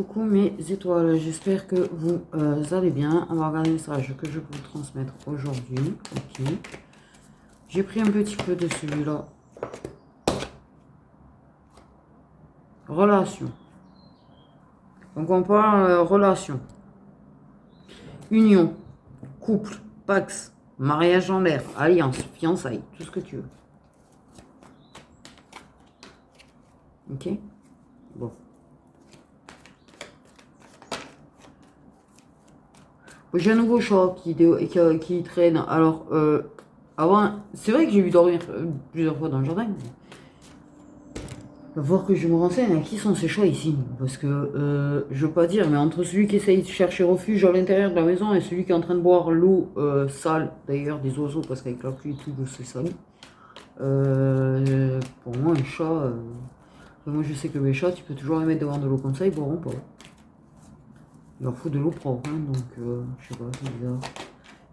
coucou mes étoiles, j'espère que vous allez bien. On va regarder le message que je peux vous transmettre aujourd'hui. Ok. J'ai pris un petit peu de celui-là. Relation. Donc on parle relation. Union. Couple. Pax. Mariage en l'air. Alliance. Fiançailles. Tout ce que tu veux. Ok. Bon. J'ai un nouveau chat qui traîne. Alors, avant, c'est vrai que j'ai vu dormir plusieurs fois dans le jardin. Il va falloir que je me renseigne à qui sont ces chats ici. Parce que, je veux pas dire, mais entre celui qui essaye de chercher refuge à l'intérieur de la maison et celui qui est en train de boire l'eau sale, d'ailleurs des oiseaux, parce qu'avec la pluie et tout, c'est sale. Pour moi, un chat. Moi, je sais que mes chats, tu peux toujours les mettre devant de l'eau comme ça, ils boiront pas. Il leur faut de l'eau propre, hein, donc je sais pas, c'est bizarre.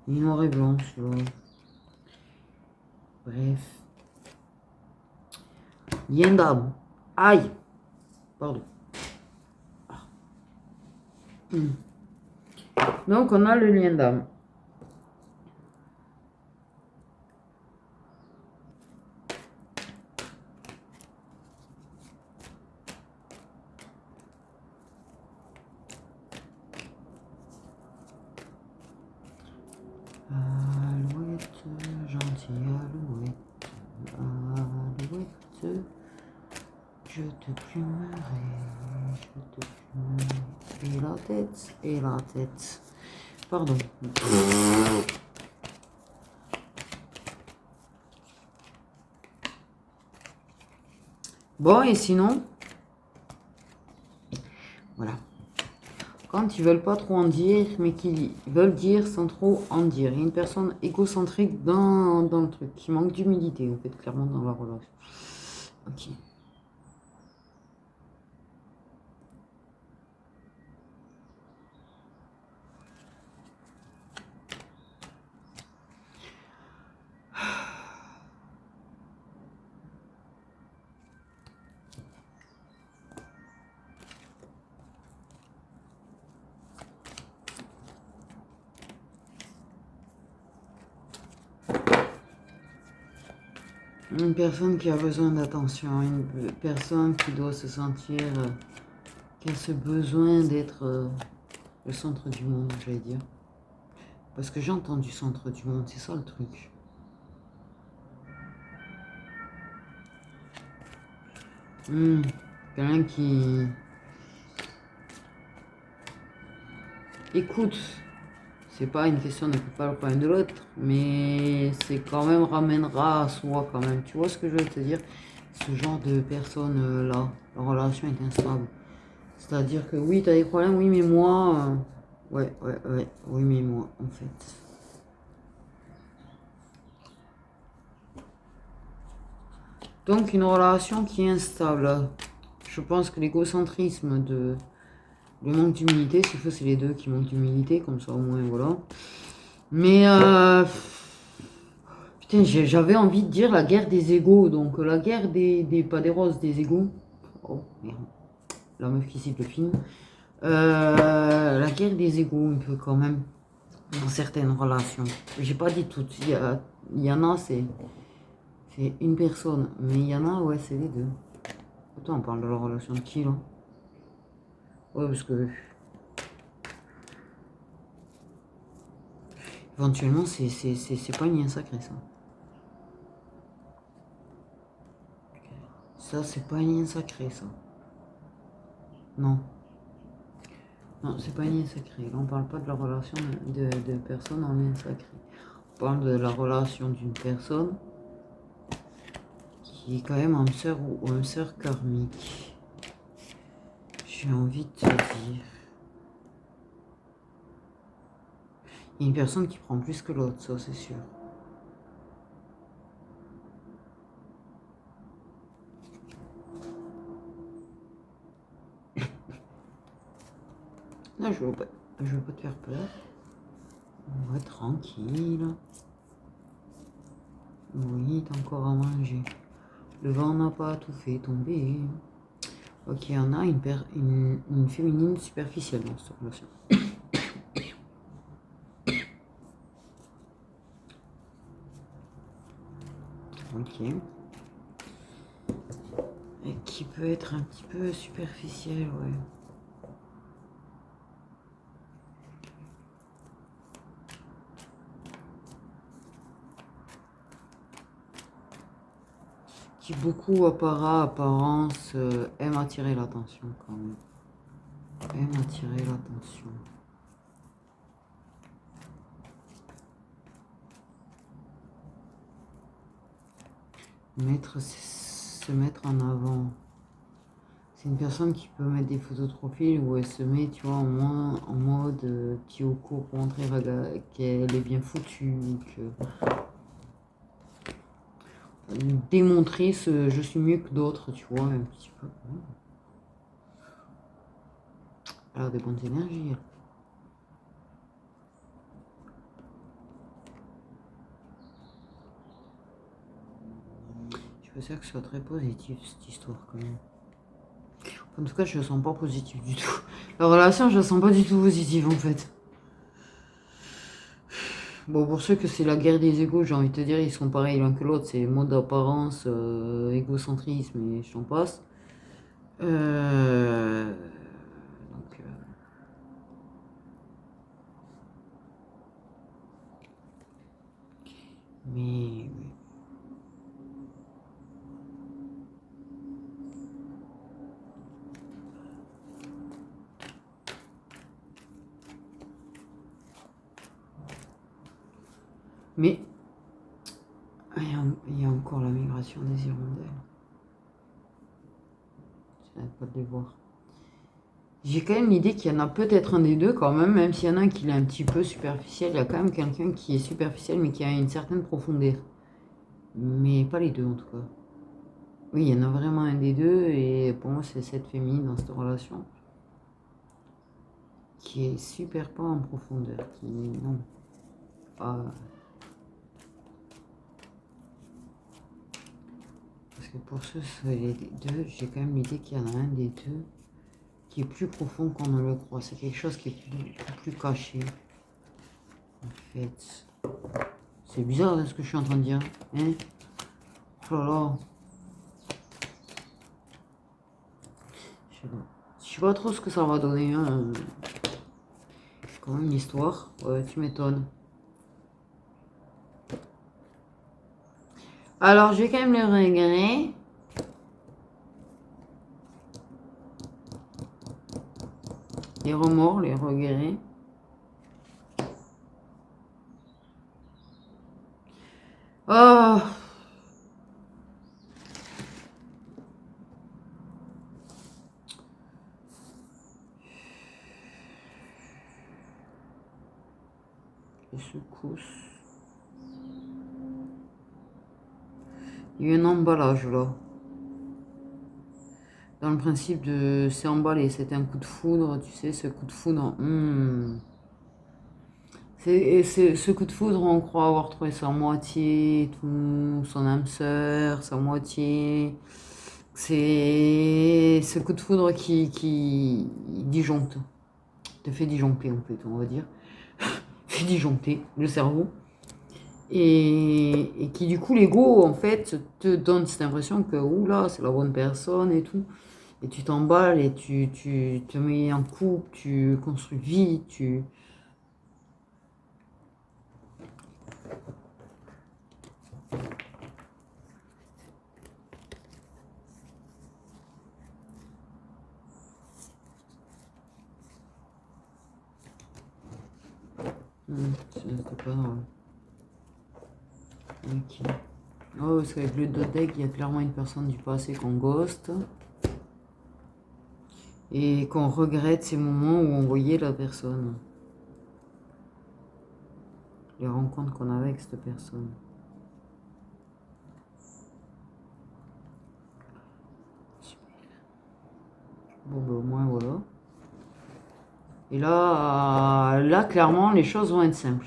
Il est noir et blanc, celui-là. Bref. Lien d'âme. Aïe. Pardon. Donc, on a le lien d'âme. Alouette, gentille alouette, alouette, je te plumerai, je te plumerai. Et la tête. Pardon. Bon, et sinon, voilà. Quand ils veulent pas trop en dire, mais qu'ils veulent dire sans trop en dire. Il y a une personne égocentrique dans le truc, qui manque d'humilité, en fait, clairement, dans la relation. Ok. Une personne qui a besoin d'attention, une personne qui doit se sentir, qui a ce besoin d'être le centre du monde, j'allais dire. Parce que j'entends du centre du monde, c'est ça le truc. Quelqu'un qui écoute. C'est pas une question de pas le problème de l'autre, mais c'est quand même ramènera à soi quand même. Tu vois ce que je veux te dire? Ce genre de personne là, la relation est instable. C'est-à-dire que oui, tu as des problèmes, oui, mais moi, ouais, oui, mais moi, en fait. Donc une relation qui est instable. Je pense que l'égocentrisme le manque d'humilité, s'il faut, c'est les deux qui manquent d'humilité, comme ça au moins, voilà. Mais putain, j'avais envie de dire la guerre des égaux, donc la guerre pas des roses, des égaux. Oh merde, la meuf qui cite le film. La guerre des égaux, un peu quand même, dans certaines relations. J'ai pas dit toutes, il y en a, c'est une personne, mais il y en a, ouais, c'est les deux. Attends, on parle de la relation de qui là? Ouais, parce que éventuellement, c'est pas une lien sacré, ça. Ça, c'est pas un lien sacré, ça. Non. Non, c'est pas un lien sacré. Là, on parle pas de la relation de personnes en lien sacré. On parle de la relation d'une personne qui est quand même âme sœur ou âme sœur karmique. J'ai envie de te dire. Il y a une personne qui prend plus que l'autre, ça, c'est sûr. Là, je veux pas te faire peur. On va être tranquille. Oui, t'as encore à manger. Le vent n'a pas tout fait tomber. Ok, on a une féminine superficielle dans cette relation. Ok. Et qui peut être un petit peu superficielle, ouais. Qui beaucoup apparence aime attirer l'attention quand même. Aime attirer l'attention. Se mettre en avant. C'est une personne qui peut mettre des photos de profil où elle se met, tu vois, en mode petit au cours pour montrer qu'elle est bien foutue, que démontrer ce je suis mieux que d'autres, tu vois, un petit peu. Alors des bonnes énergies. Je veux dire que ce soit très positif cette histoire quand même. En tout cas, je ne sens pas positif du tout. La relation, je la sens pas du tout positive en fait. Bon, pour ceux que c'est la guerre des égos, j'ai envie de te dire, ils sont pareils l'un que l'autre. C'est mode d'apparence, égocentrisme et j'en passe. Donc, mais mais il y a encore la migration des hirondelles. Je n'arrête pas de les voir. J'ai quand même l'idée qu'il y en a peut-être un des deux quand même s'il y en a un qui est un petit peu superficiel, il y a quand même quelqu'un qui est superficiel mais qui a une certaine profondeur. Mais pas les deux en tout cas. Oui, il y en a vraiment un des deux et pour moi c'est cette féminine dans cette relation qui est super pas en profondeur, qui non. Pas... Parce que pour ceux les deux, j'ai quand même l'idée qu'il y en a un des deux qui est plus profond qu'on ne le croit. C'est quelque chose qui est plus caché. En fait. C'est bizarre ce que je suis en train de dire. Hein? Oh là là. Je sais pas trop ce que ça va donner. Hein. C'est quand même une histoire. Ouais, tu m'étonnes. Alors, j'ai quand même le regret. Les remords, les regrets. Oh! Les secousses. Il y a eu un emballage là. Dans le principe de c'est emballé, c'était un coup de foudre, tu sais, ce coup de foudre. Ce coup de foudre, on croit avoir trouvé sa moitié, tout, son âme sœur, sa moitié. C'est ce coup de foudre qui disjoncte, te fait disjoncter en fait, on va dire. Fait disjoncter le cerveau. Et qui du coup, l'ego, en fait, te donne cette impression que, oula, c'est la bonne personne et tout. Et tu t'emballes et tu te mets en couple, tu construis vie, tu... C'était pas drôle. Ok. Oh, parce qu'avec le deck, il y a clairement une personne du passé qu'on ghost. Et qu'on regrette ces moments où on voyait la personne. Les rencontres qu'on avait avec cette personne. Bon, ben au moins, voilà. Et là, clairement, les choses vont être simples.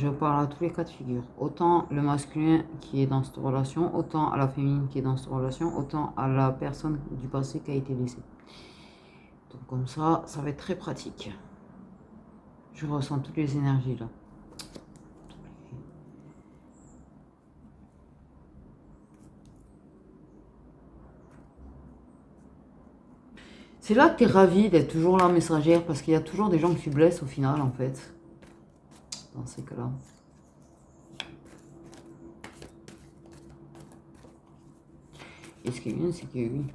Je parle à tous les cas de figure. Autant le masculin qui est dans cette relation, autant à la féminine qui est dans cette relation, autant à la personne du passé qui a été laissée. Donc comme ça va être très pratique. Je ressens toutes les énergies là. C'est là que tu es ravie d'être toujours la messagère parce qu'il y a toujours des gens qui blessent au final en fait. Dans ces cas-là. Et ce qui est bien, c'est que oui.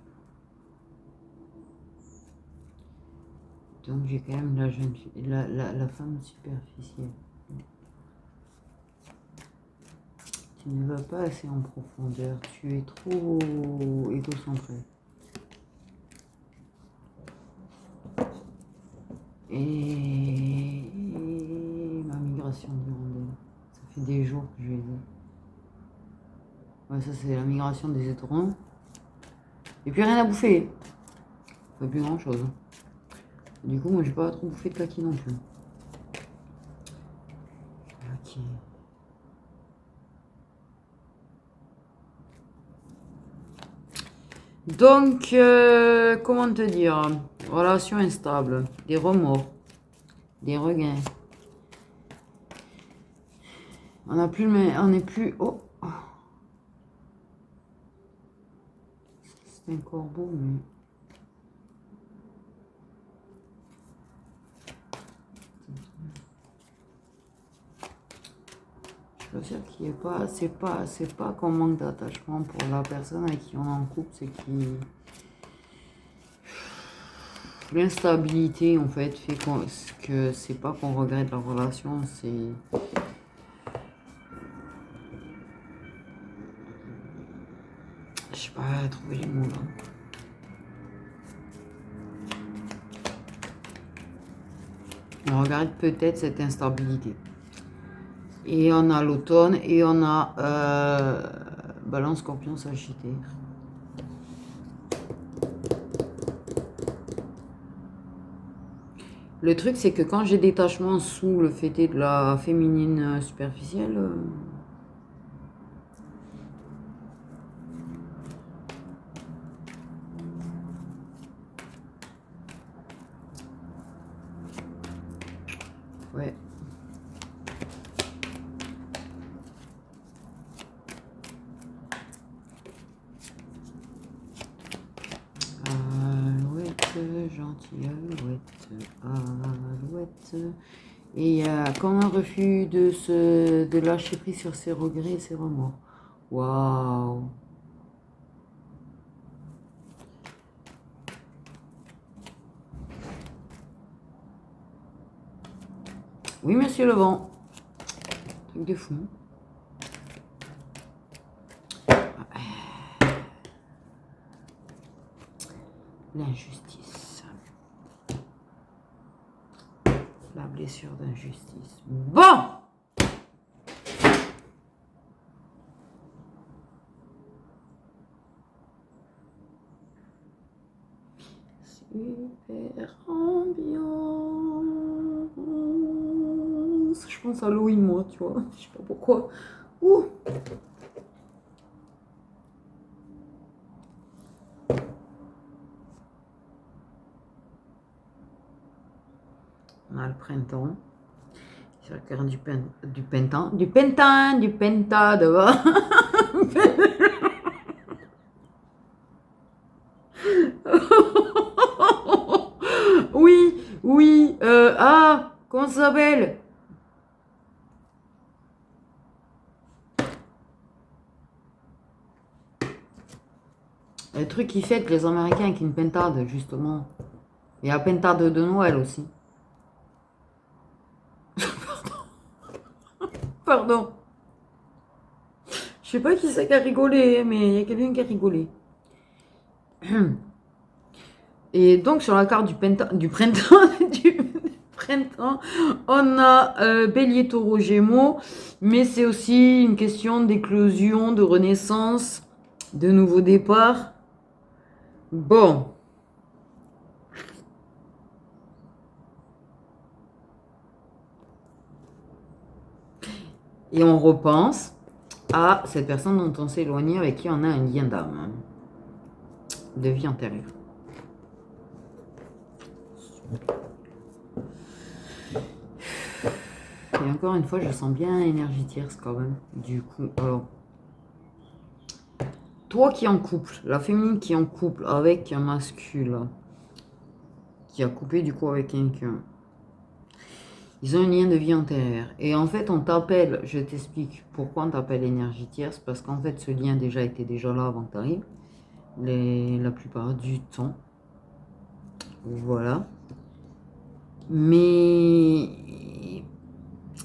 Donc j'ai quand même la jeune fille, la femme superficielle. Tu ne vas pas assez en profondeur, tu es trop égocentré. Et ma migration d'hirondelle. Ça fait des jours que je les ai. Ouais, ça c'est la migration des étrons. Et puis rien à bouffer. Pas plus grand chose. Du coup, moi j'ai pas trop bouffé de kaki non plus. Ok. Donc, comment te dire? Relation instable, des remords, des regains. On n'a plus le on n'est plus. Oh, c'est un corbeau, mais. Je veux dire qu'il n'y ait pas, c'est pas qu'on manque d'attachement pour la personne avec qui on est en couple, c'est qui l'instabilité en fait fait que c'est pas qu'on regrette la relation, c'est je sais pas trouver les mots là. On regarde peut-être cette instabilité. Et on a l'automne et on a Balance, Scorpion, Sagittaire. Le truc, c'est que quand j'ai détachement sous le fait de la féminine superficielle, ouais. Alouette, gentille alouette. Et il y a comme un refus de lâcher prise sur ses regrets et ses remords. Waouh! Oui, monsieur le vent. Truc de fou. L'injustice. La blessure d'injustice. Bon! Super ambiance. Je pense à Halloween, moi, tu vois. Je sais pas pourquoi. Ouh. On a le printemps. C'est le cœur du penta de bas. Oui, oui, comment ça s'appelle? Le truc qui fait que les Américains avec une pentade, justement. Et la pentade de Noël aussi. Pardon. Je sais pas qui c'est qui a rigolé, mais il y a quelqu'un qui a rigolé. Et donc sur la carte du printemps, du printemps, on a Bélier, Taureau, Gémeaux, mais c'est aussi une question d'éclosion, de renaissance, de nouveau départ. Bon. Et on repense à cette personne dont on s'est éloigné, avec qui on a un lien d'âme, de vie antérieure. Et encore une fois, je sens bien énergie tierce quand même. Du coup, alors, toi qui es en couple, la féminine qui est en couple avec un masculin, qui a coupé du coup avec quelqu'un, ils ont un lien de vie antérieure. Et en fait, on t'appelle, je t'explique pourquoi on t'appelle énergie tierce, parce qu'en fait, ce lien déjà était déjà là avant que tu arrives, la plupart du temps. Voilà. Mais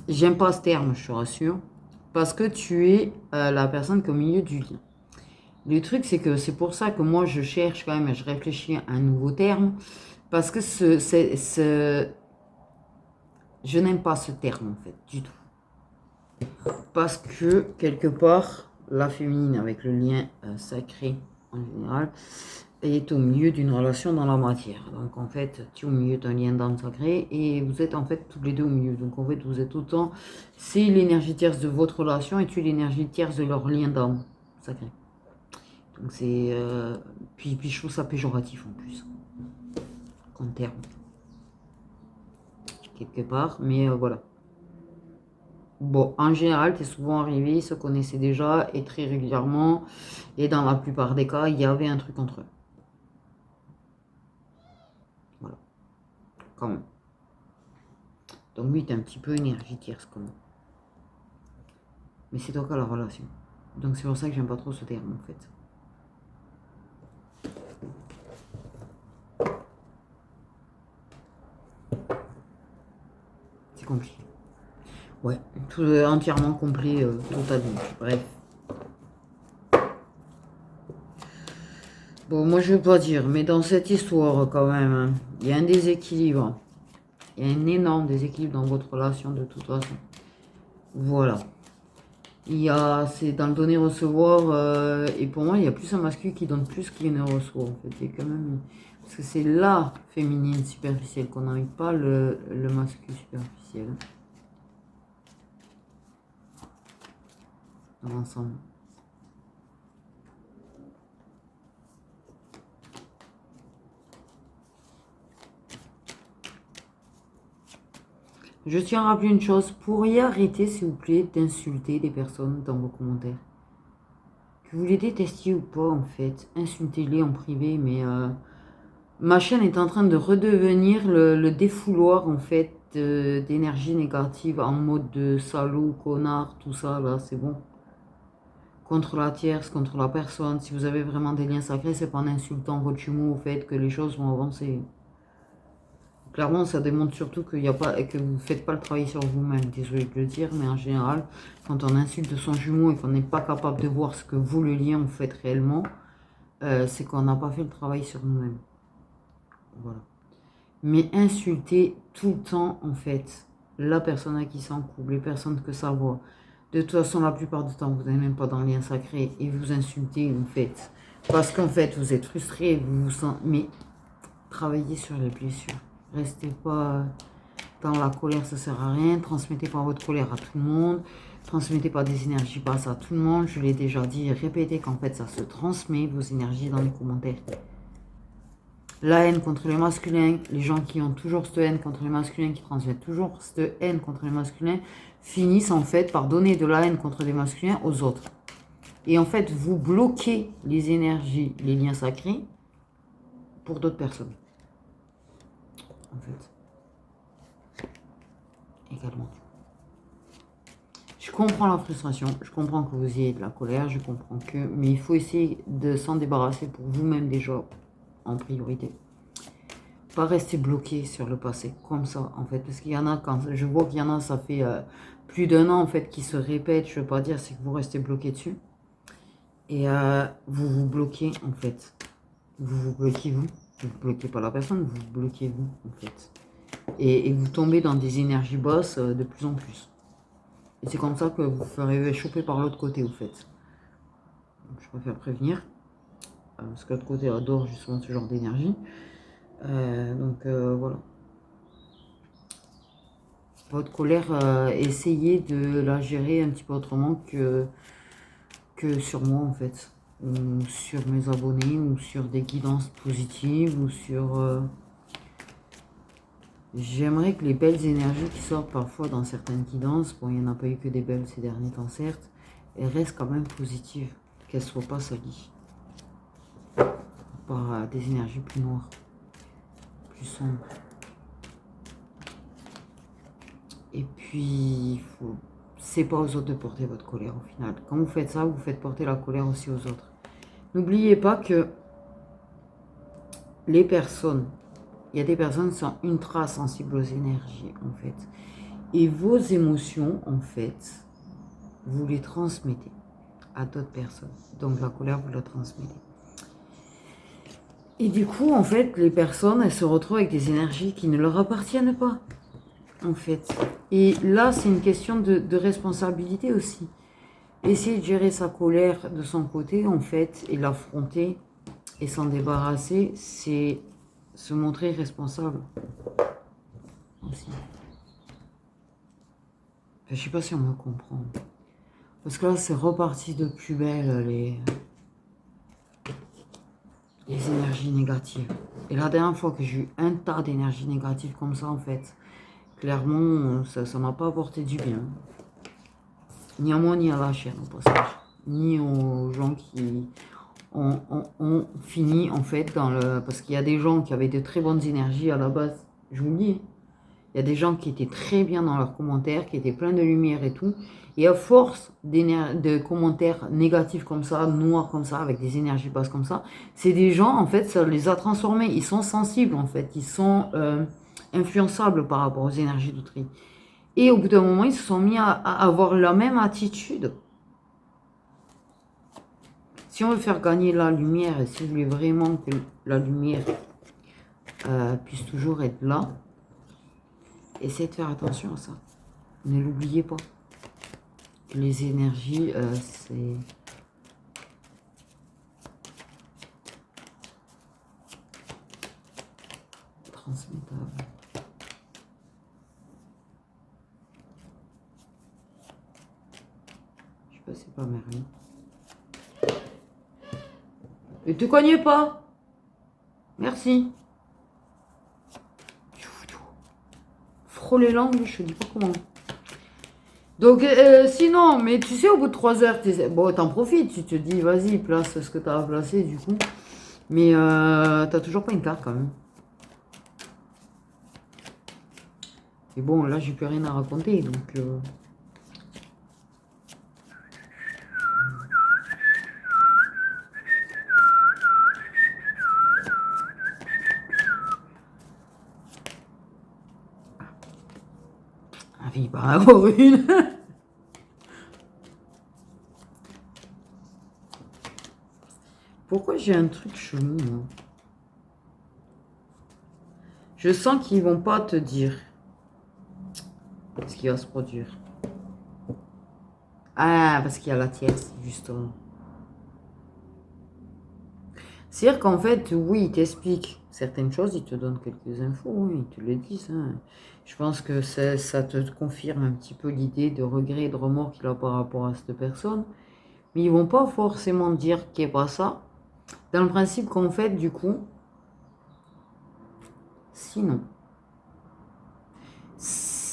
j'aime pas ce terme, je te rassure, parce que tu es la personne qui est au milieu du lien. Le truc, c'est que c'est pour ça que moi, je cherche quand même, je réfléchis à un nouveau terme, parce que je n'aime pas ce terme, en fait, du tout. Parce que, quelque part, la féminine, avec le lien sacré, en général, est au milieu d'une relation dans la matière. Donc, en fait, tu es au milieu d'un lien d'âme sacré, et vous êtes, en fait, tous les deux au milieu. Donc, en fait, vous êtes autant... C'est l'énergie tierce de votre relation, et tu es l'énergie tierce de leur lien d'âme sacré. Donc c'est... puis je trouve ça péjoratif en plus, comme terme, quelque part. Mais voilà. Bon, en général, tu es souvent arrivé, ils se connaissaient déjà, et très régulièrement. Et dans la plupart des cas, il y avait un truc entre eux. Voilà, quand même. Donc oui, tu es un petit peu énergie tierce quand même. Mais c'est toi qui as la relation. Donc c'est pour ça que j'aime pas trop ce terme en fait. C'est compliqué. Ouais, tout entièrement complet, totalement. Bref. Bon, moi je veux pas dire, mais dans cette histoire quand même, hein, il y a un déséquilibre. Il y a un énorme déséquilibre dans votre relation de toute façon. Voilà. C'est dans le donner-recevoir, et pour moi, il y a plus un masculin qui donne plus qu'il ne reçoit, en fait. Il y a quand même, parce que c'est la féminine superficielle qu'on n'arrive pas le masculin superficiel. Dans l'ensemble. Je tiens à rappeler une chose, pourriez arrêter, s'il vous plaît, d'insulter des personnes dans vos commentaires. Que vous les détestiez ou pas, en fait, insultez-les en privé, mais ma chaîne est en train de redevenir le défouloir, en fait, d'énergie négative en mode de salaud, connard, tout ça, là, c'est bon. Contre la tierce, contre la personne, si vous avez vraiment des liens sacrés, c'est pas en insultant votre jumeau au fait que les choses vont avancer. Clairement, ça démontre surtout qu'il y a pas, que vous ne faites pas le travail sur vous-même. Désolé de le dire, mais en général, quand on insulte son jumeau et qu'on n'est pas capable de voir ce que vous, le lien, vous faites réellement, c'est qu'on n'a pas fait le travail sur nous-mêmes. Voilà. Mais insulter tout le temps, en fait, la personne à qui ça en couple, les personnes que ça voit. De toute façon, la plupart du temps, vous n'êtes même pas dans le lien sacré et vous insultez, en fait. Parce qu'en fait, vous êtes frustré, vous vous sentez... Mais travaillez sur les blessures. Restez pas dans la colère, ça sert à rien. Transmettez pas votre colère à tout le monde. Transmettez pas des énergies basses à tout le monde. Je l'ai déjà dit, répétez qu'en fait, ça se transmet, vos énergies, dans les commentaires. La haine contre les masculins, les gens qui ont toujours cette haine contre les masculins, qui transmettent toujours cette haine contre les masculins, finissent en fait par donner de la haine contre les masculins aux autres. Et en fait, vous bloquez les énergies, les liens sacrés pour d'autres personnes. En fait. Également. Je comprends la frustration, je comprends que vous ayez de la colère, je comprends que... Mais il faut essayer de s'en débarrasser pour vous-même déjà, en priorité. Pas rester bloqué sur le passé, comme ça, en fait. Parce qu'il y en a, quand je vois qu'il y en a, ça fait plus d'un an, en fait, qui se répètent. Je veux pas dire, c'est que vous restez bloqué dessus. Et vous vous bloquez, en fait. Vous vous bloquez, vous. Vous ne bloquez pas la personne, vous vous bloquez, vous, en fait. Et vous tombez dans des énergies basses de plus en plus. Et c'est comme ça que vous ferez choper par l'autre côté, au fait. Donc, je préfère prévenir. Parce que l'autre côté adore justement ce genre d'énergie. Donc voilà. Votre colère, essayez de la gérer un petit peu autrement que sur moi en fait. Ou sur mes abonnés, ou sur des guidances positives, ou sur... J'aimerais que les belles énergies qui sortent parfois dans certaines guidances, bon, il n'y en a pas eu que des belles ces derniers temps, certes, elles restent quand même positives, qu'elles ne soient pas salies par des énergies plus noires, plus sombres. Et puis, c'est pas aux autres de porter votre colère au final. Quand vous faites ça, vous faites porter la colère aussi aux autres. N'oubliez pas que les personnes, il y a des personnes qui sont ultra sensibles aux énergies, en fait. Et vos émotions, en fait, vous les transmettez à d'autres personnes. Donc la colère, vous la transmettez. Et du coup, en fait, les personnes, elles se retrouvent avec des énergies qui ne leur appartiennent pas, en fait. Et là, c'est une question de responsabilité aussi. Essayer de gérer sa colère de son côté, en fait, et l'affronter et s'en débarrasser, c'est se montrer responsable aussi. Enfin, je sais pas si on me comprend. Parce que là, c'est reparti de plus belle, les énergies négatives. Et la dernière fois que j'ai eu un tas d'énergie négative comme ça, en fait, clairement, ça m'a pas apporté du bien. Ni à moi, ni à la chaîne, au passage. Ni aux gens qui ont fini, en fait, dans le... Parce qu'il y a des gens qui avaient de très bonnes énergies à la base. Je vous le dis. Il y a des gens qui étaient très bien dans leurs commentaires, qui étaient pleins de lumière et tout. Et à force de commentaires négatifs comme ça, noirs comme ça, avec des énergies basses comme ça, c'est des gens, en fait, ça les a transformés. Ils sont sensibles, en fait. Ils sont influençables par rapport aux énergies d'autrui. Et au bout d'un moment, ils se sont mis à avoir la même attitude. Si on veut faire gagner la lumière, et si vous voulez vraiment que la lumière puisse toujours être là, essayez de faire attention à ça. Ne l'oubliez pas. Les énergies, c'est... transmettable. Je sais pas si c'est pas Merlin. Ne te cognez pas. Merci. Frôle les langues, je te dis pas comment. Donc, sinon, mais tu sais, au bout de 3 heures, bon, t'en profites, tu te dis, vas-y, place ce que t'as à placer, du coup. Mais t'as toujours pas une carte, quand même. Et bon, là, j'ai plus rien à raconter, donc... il va en avoir une. Pourquoi j'ai un truc chelou, moi? Je sens qu'ils vont pas te dire ce qui va se produire. Ah, parce qu'il y a la tierce, justement. C'est-à-dire qu'en fait, oui, ils t'expliquent certaines choses, ils te donnent quelques infos, oui, ils te le disent. Hein. Je pense que ça te confirme un petit peu l'idée de regret et de remords qu'il a par rapport à cette personne. Mais ils vont pas forcément dire qu'il n'y a pas ça. Dans le principe qu'en fait, du coup, sinon,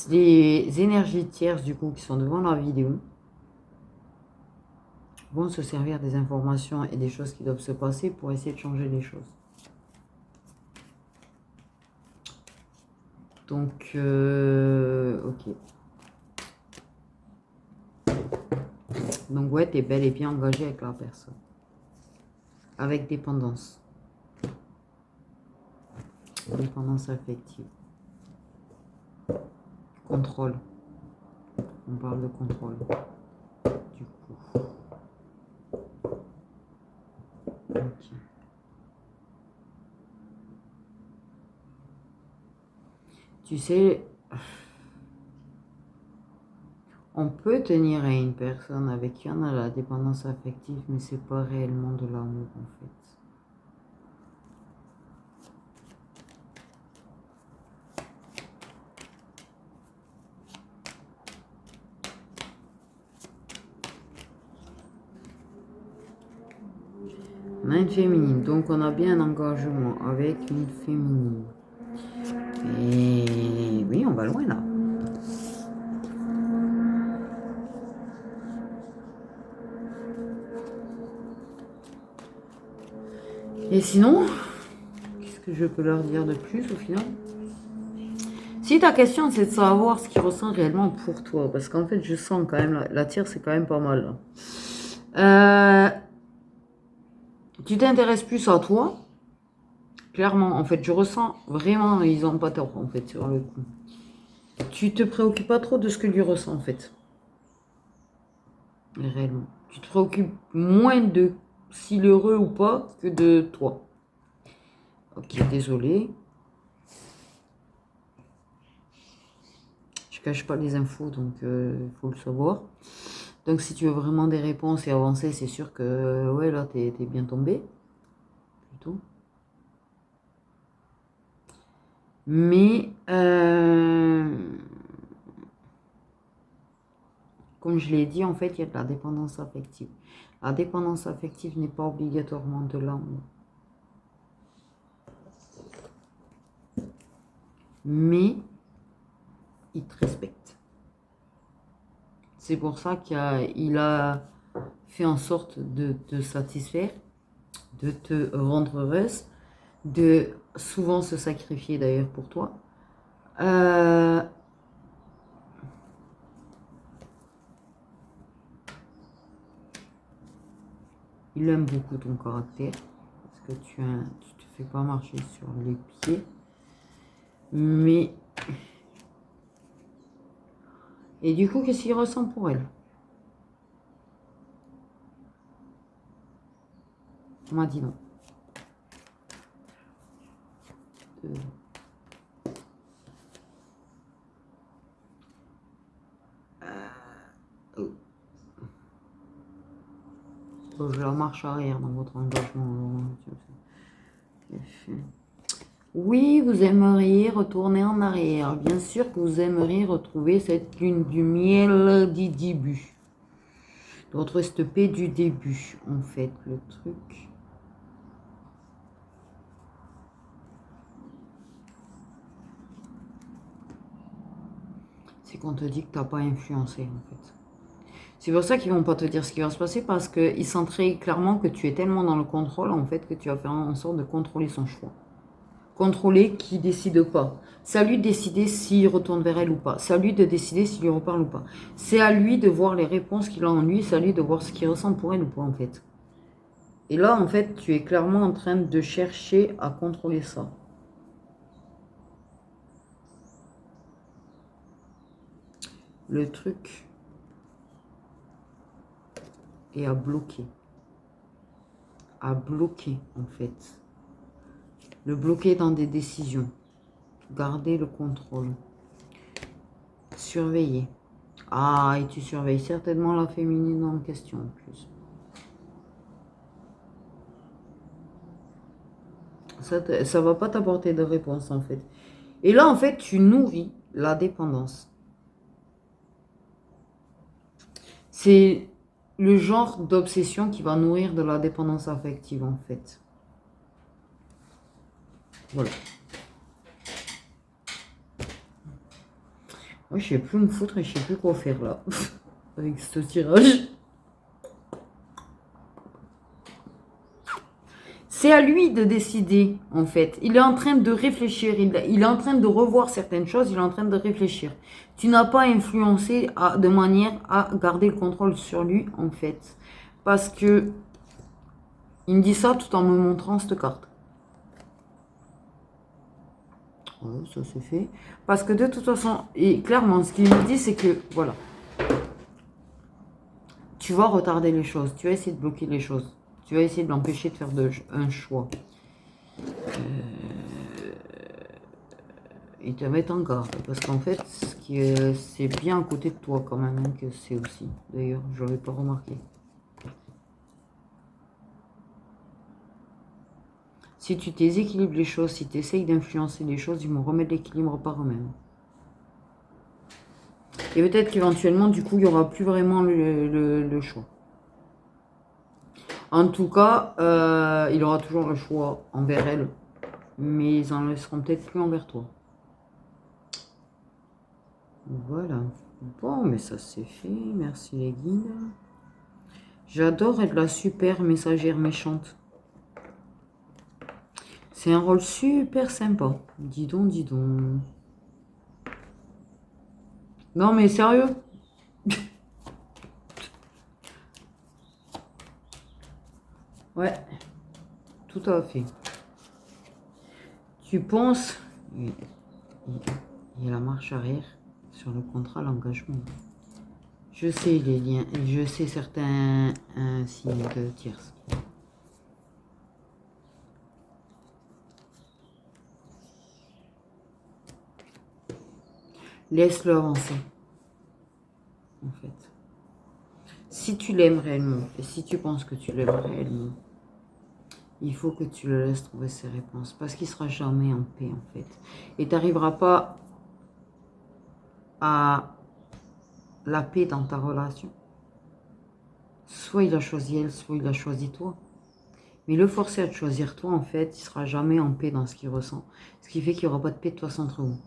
les énergies tierces, du coup, qui sont devant la vidéo, vont se servir des informations et des choses qui doivent se passer pour essayer de changer les choses. Donc, ok. Donc, ouais, tu es bel et bien engagé avec la personne. Avec dépendance. Dépendance affective. Contrôle. On parle de contrôle. Du coup. Ok. Tu sais, on peut tenir à une personne avec qui on a la dépendance affective, mais c'est pas réellement de l'amour en fait. une féminine. Donc on a bien un engagement avec une féminine. Et oui, on va loin là. Et sinon, qu'est-ce que je peux leur dire de plus au final? Si ta question c'est de savoir ce qu'ils ressentent réellement pour toi, parce qu'en fait je sens quand même, la tire c'est quand même pas mal là. Tu t'intéresses plus à toi, clairement, en fait je ressens vraiment, ils ont pas tort en fait sur le coup. Tu te préoccupes pas trop de ce que lui ressent en fait. Réellement. Tu te préoccupes moins de s'il est heureux ou pas que de toi. Ok, désolé. Je cache pas les infos, donc il faut le savoir. Donc si tu veux vraiment des réponses et avancer, c'est sûr que ouais là t'es bien tombé. Plutôt. Mais comme je l'ai dit, en fait, il y a de la dépendance affective. La dépendance affective n'est pas obligatoirement de l'amour. Mais il te respecte. C'est pour ça qu'il a fait en sorte de te satisfaire, de te rendre heureuse, de souvent se sacrifier d'ailleurs pour toi. Il aime beaucoup ton caractère, parce que tu te fais pas marcher sur les pieds. Mais... Et du coup, qu'est-ce qu'il ressent pour elle? On m'a dit non. Je la marche arrière dans votre engagement. Oui, vous aimeriez retourner en arrière. Bien sûr que vous aimeriez retrouver cette lune du miel du début. Retrouver cette paix du début, en fait, le truc. C'est qu'on te dit que tu n'as pas influencé, en fait. C'est pour ça qu'ils vont pas te dire ce qui va se passer, parce qu'ils sentent très clairement que tu es tellement dans le contrôle, en fait, que tu vas faire en sorte de contrôler son choix. Contrôler qui décide pas. C'est à lui de décider s'il retourne vers elle ou pas. C'est à lui de décider s'il lui reparle ou pas. C'est à lui de voir les réponses qu'il a en lui. C'est à lui de voir ce qu'il ressent pour elle ou pas, en fait. Et là, en fait, tu es clairement en train de chercher à contrôler ça. Le truc est à bloquer. À bloquer, en fait. Le bloquer dans des décisions. Garder le contrôle. Surveiller. Ah, et tu surveilles certainement la féminine en question, en plus. Ça va pas t'apporter de réponse, en fait. Et là, en fait, tu nourris la dépendance. C'est le genre d'obsession qui va nourrir de la dépendance affective, en fait. Voilà. Moi, je sais plus où me foutre et je sais plus quoi faire, là. Avec ce tirage. C'est à lui de décider, en fait. Il est en train de réfléchir, il est en train de revoir certaines choses, il est en train de réfléchir. Tu n'as pas influencé de manière à garder le contrôle sur lui, en fait. Parce que il me dit ça tout en me montrant cette carte. Ouais, ça c'est fait. Parce que de toute façon, et clairement, ce qu'il me dit, c'est que, voilà. Tu vas retarder les choses, tu vas essayer de bloquer les choses. Tu vas essayer de l'empêcher de faire un choix. Ils te mettent en garde. Parce qu'en fait, c'est bien à côté de toi quand même hein, que c'est aussi. D'ailleurs, je n'avais pas remarqué. Si tu déséquilibres les choses, si tu essayes d'influencer les choses, ils vont remettre l'équilibre par eux-mêmes. Et peut-être qu'éventuellement, du coup, il n'y aura plus vraiment le choix. En tout cas, il aura toujours le choix envers elle. Mais ils en laisseront peut-être plus envers toi. Voilà. Bon, mais ça c'est fait. Merci les guides. J'adore être la super messagère méchante. C'est un rôle super sympa. Dis donc, dis donc. Non mais sérieux. Ouais, tout à fait. Tu penses... Il y a la marche arrière sur le contrat, l'engagement. Je sais les liens, je sais certains signes de tierce. Laisse-le avancer. En fait. Si tu l'aimes réellement, et si tu penses que tu l'aimes réellement, il faut que tu le laisses trouver ses réponses. Parce qu'il ne sera jamais en paix, en fait. Et tu n'arriveras pas à la paix dans ta relation. Soit il a choisi elle, soit il a choisi toi. Mais le forcer à te choisir toi, en fait, il ne sera jamais en paix dans ce qu'il ressent. Ce qui fait qu'il n'y aura pas de paix de toi entre vous.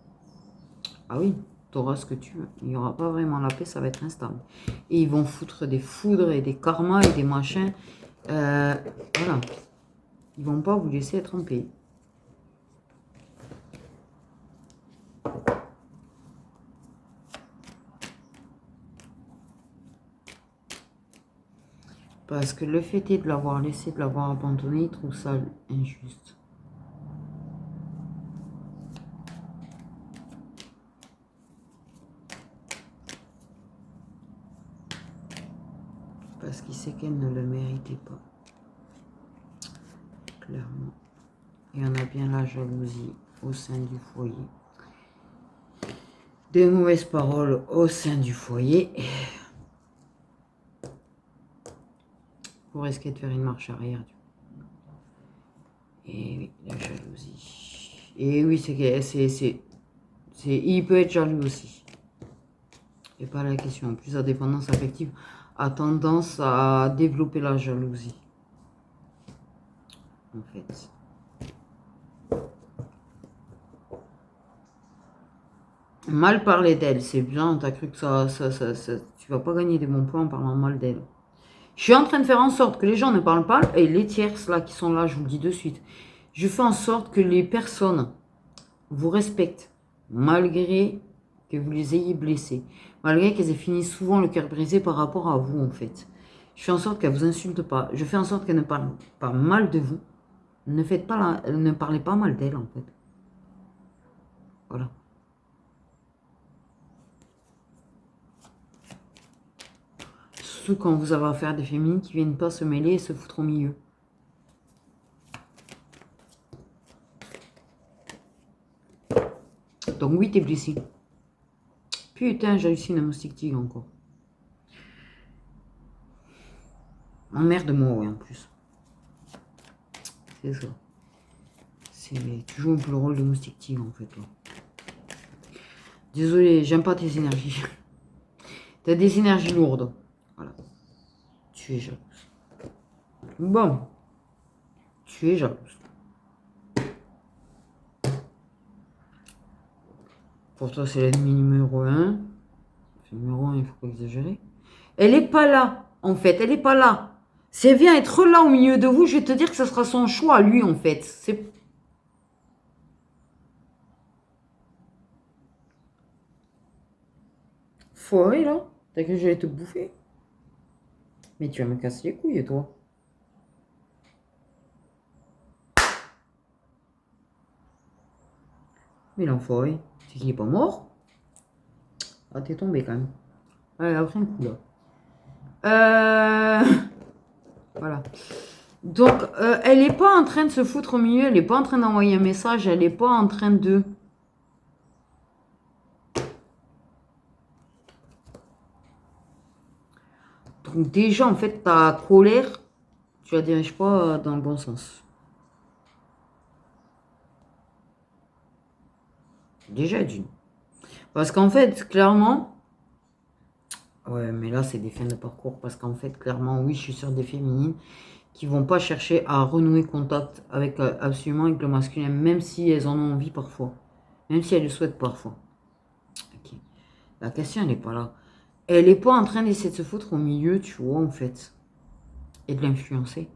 Ah oui, tu auras ce que tu veux. Il n'y aura pas vraiment la paix, ça va être instable. Et ils vont foutre des foudres et des karmas et des machins. Voilà. Ils vont pas vous laisser être en paix. Parce que le fait est de l'avoir laissé, de l'avoir abandonné, il trouve ça injuste. Parce qu'il sait qu'elle ne le méritait pas. Clairement. Et on a bien la jalousie au sein du foyer. Des mauvaises paroles au sein du foyer. Vous risquez de faire une marche arrière. Et oui, la jalousie. Et oui, il peut être jaloux aussi. Et pas la question. En plus, la dépendance affective a tendance à développer la jalousie. En fait. Mal parler d'elle, c'est bien. T'as cru que tu vas pas gagner des bons points en parlant mal d'elle. Je suis en train de faire en sorte que les gens ne parlent pas, et les tierces là qui sont là, je vous le dis de suite, je fais en sorte que les personnes vous respectent, malgré que vous les ayez blessées, malgré qu'elles aient fini souvent le cœur brisé par rapport à vous en fait. Je fais en sorte qu'elles ne vous insultent pas, je fais en sorte qu'elles ne parlent pas mal de vous, ne parlez pas mal d'elles en fait. Voilà. Surtout quand vous avez affaire à des féminines qui viennent pas se mêler et se foutre au milieu. Donc oui, t'es blessé. Putain, j'hallucine un moustique tigre encore. Emmerde-moi, oui, en plus. C'est ça. Tu joues un peu le rôle de moustique tigre, en fait. Là. Désolé, j'aime pas tes énergies. T'as des énergies lourdes. Voilà. Tu es jalouse. Bon. Tu es jalouse. Pour toi, c'est l'ennemi numéro 1. Numéro 1, il faut pas exagérer. Elle est pas là, en fait. Elle est pas là. Si elle vient être là au milieu de vous, je vais te dire que ce sera son choix, lui, en fait. C'est... Foiré, là. T'as cru que j'allais te bouffer. Mais tu vas me casser les couilles, toi. Mais l'enfoiré, c'est qu'il est pas mort. Ah, t'es tombé quand même. Ouais, après un coup, là. Voilà. Donc, elle n'est pas en train de se foutre au milieu, elle n'est pas en train d'envoyer un message, elle n'est pas en train de... Donc déjà, en fait, ta colère, tu la diriges pas dans le bon sens. Déjà d'une. Parce qu'en fait, clairement... Ouais, mais là, c'est des fins de parcours. Parce qu'en fait, clairement, oui, je suis sur des féminines qui vont pas chercher à renouer contact avec absolument avec le masculin, même si elles en ont envie parfois, même si elles le souhaitent parfois. Ok. La question, elle n'est pas là. Elle n'est pas en train d'essayer de se foutre au milieu, tu vois, en fait, et de l'influencer.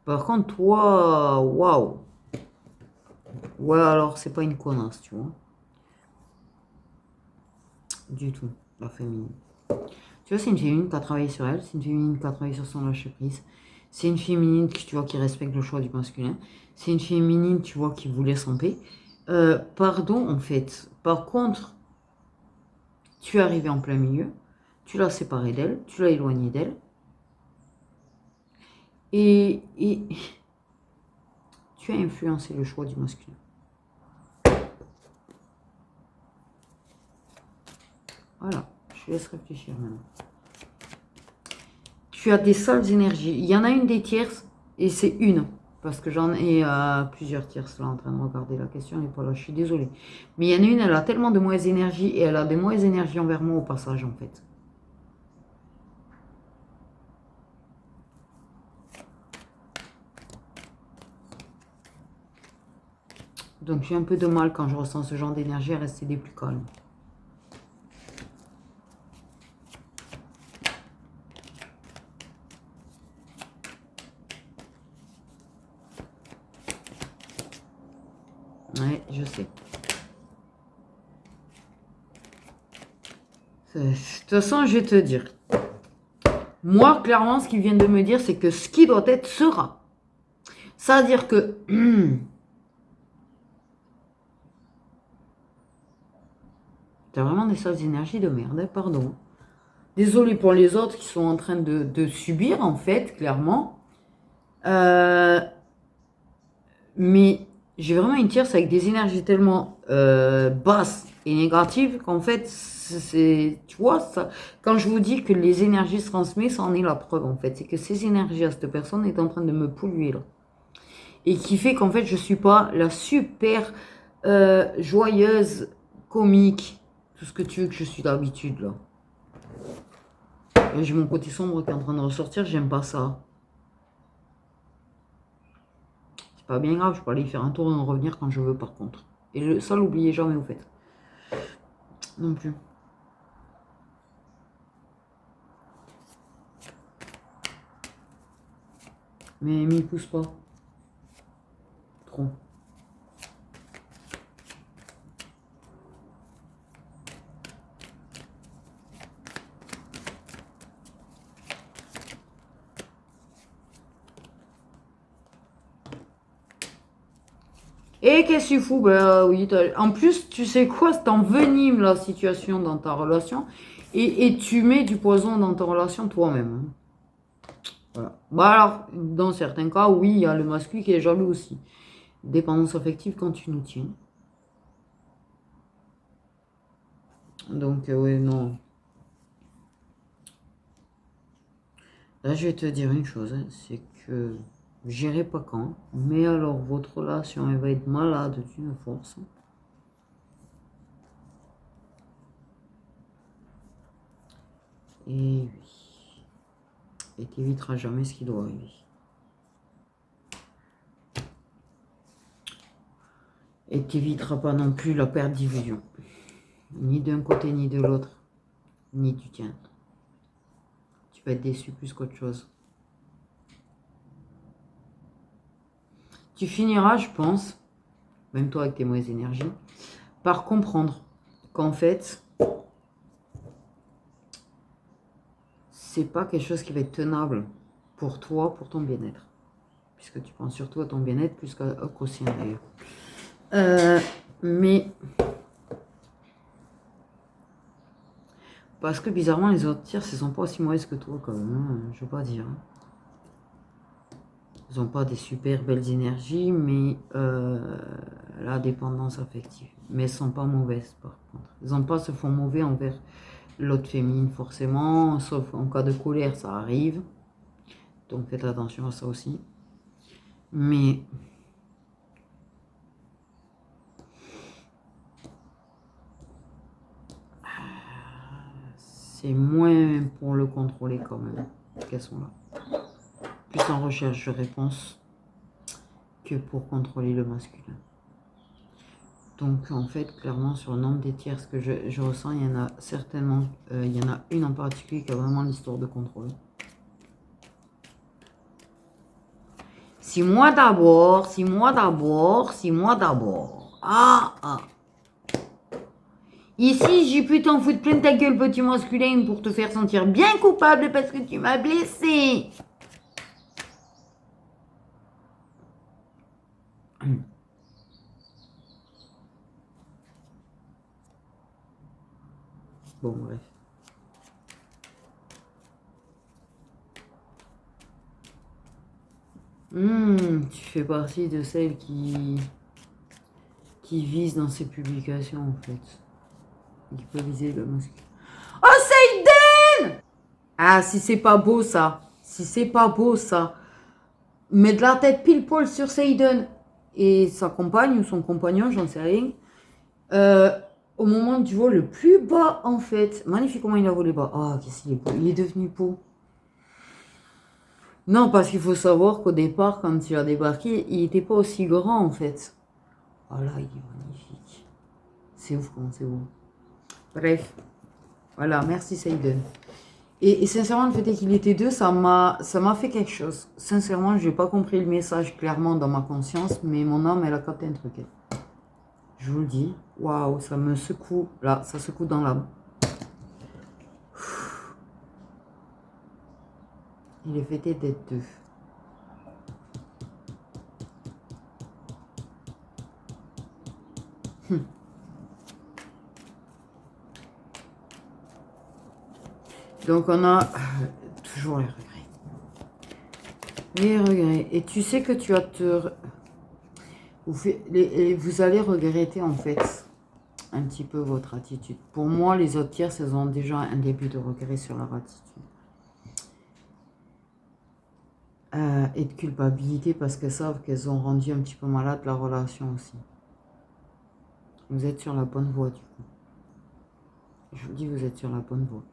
Par contre, toi, waouh. Ouais, alors, c'est pas une connasse, tu vois. Du tout, la féminine. Tu vois, c'est une féminine qui a travaillé sur elle, c'est une féminine qui a travaillé sur son lâcher-prise. C'est une féminine qui, tu vois, qui respecte le choix du masculin. C'est une féminine, tu vois, qui vous laisse en paix. Pardon, en fait. Par contre, tu es arrivé en plein milieu, tu l'as séparée d'elle, tu l'as éloignée d'elle. Et tu as influencé le choix du masculin. Voilà, je te laisse réfléchir maintenant. Tu as des sales énergies. Il y en a une des tierces, et c'est une. Parce que j'en ai plusieurs tierces là en train de regarder la question, elle n'est pas là, je suis désolée. Mais il y en a une, elle a tellement de mauvaise énergie, et elle a des mauvaises énergies envers moi au passage en fait. Donc j'ai un peu de mal quand je ressens ce genre d'énergie à rester des plus calmes. Ouais, je sais. De toute façon, je vais te dire. Moi, clairement, ce qu'ils viennent de me dire, c'est que ce qui doit être sera. C'est-à-dire que... T'as vraiment des sales énergies de merde, hein, pardon. Désolée pour les autres qui sont en train de subir, en fait, clairement. Mais j'ai vraiment une tierce avec des énergies tellement basses et négatives qu'en fait, c'est, tu vois, ça, quand je vous dis que les énergies se transmettent, ça en est la preuve, en fait. C'est que ces énergies à cette personne est en train de me polluer, là. Et qui fait qu'en fait, je suis pas la super joyeuse, comique, tout ce que tu veux que je suis d'habitude, là. J'ai mon côté sombre qui est en train de ressortir, j'aime pas ça. C'est pas bien grave, je peux aller faire un tour et en revenir quand je veux par contre. Et ça, l'oubliez jamais, au fait. Non plus. Mais m'y pousse pas. Trop. Et qu'est-ce que tu fous? Bah oui, en plus, tu sais quoi, t'envenimes la situation dans ta relation et tu mets du poison dans ta relation toi-même, hein. Voilà. Bah alors, dans certains cas, oui, il y a le masculin qui est jaloux aussi. Dépendance affective quand tu nous tiens. Donc, oui, non. Là, je vais te dire une chose, hein, c'est que j'irai pas quand, mais alors votre relation, elle va être malade d'une force. Et oui. Et t'éviteras jamais ce qui doit arriver. Et t'éviteras pas non plus la perte d'illusion. Ni d'un côté ni de l'autre. Ni du tien. Tu vas être déçu plus qu'autre chose. Tu finiras, je pense, même toi avec tes mauvaises énergies, par comprendre qu'en fait, c'est pas quelque chose qui va être tenable pour toi, pour ton bien-être. Puisque tu penses surtout à ton bien-être plus qu'au sien d'ailleurs. Mais parce que bizarrement, les autres tiers, elles sont pas aussi mauvaises que toi quand même, hein, je veux pas dire. Ils n'ont pas des super belles énergies, mais la dépendance affective. Mais elles sont pas mauvaises par contre. Ils n'ont pas se font mauvais envers l'autre féminine forcément, sauf en cas de colère, ça arrive. Donc faites attention à ça aussi. Mais C'est moins pour le contrôler quand même qu'elles sont là. Plus en recherche de réponse que pour contrôler le masculin. Donc en fait, clairement, sur le nombre des tierces que je ressens, il y en a certainement, il y en a une en particulier qui a vraiment l'histoire de contrôle. Si moi d'abord, si moi d'abord, si moi d'abord. Ah, ah. Ici, j'ai pu t'en foutre plein ta gueule, petit masculin, pour te faire sentir bien coupable parce que tu m'as blessé. Bon, bref. Tu fais partie de celles qui visent dans ces publications, en fait. Qui peut viser le masculin. Oh, Seiden! Ah, si c'est pas beau, ça. Si c'est pas beau, ça. Mettre la tête pile poil sur Seiden et sa compagne ou son compagnon, j'en sais rien. Au moment du vol le plus bas, en fait. Magnifique comment il a volé bas. Ah, qu'est-ce qu'il est beau. Il est devenu beau. Non, parce qu'il faut savoir qu'au départ, quand il a débarqué, il n'était pas aussi grand, en fait. Oh là, il est magnifique. C'est ouf comment c'est beau. Bref. Voilà, merci Seiden. Et sincèrement, le fait qu'il était deux, ça m'a fait quelque chose. Sincèrement, je n'ai pas compris le message clairement dans ma conscience, mais mon âme, elle a capté un truc. Je vous le dis. Waouh, ça me secoue. Là, ça secoue dans l'âme. Il est fêté d'être deux. Donc on a toujours les regrets. Les regrets. Et tu sais que tu as vous allez regretter en fait un petit peu votre attitude. Pour moi, les autres tiers, elles ont déjà un début de regret sur leur attitude. Et de culpabilité parce qu'elles savent qu'elles ont rendu un petit peu malade la relation aussi. Vous êtes sur la bonne voie du coup. Je vous dis, vous êtes sur la bonne voie.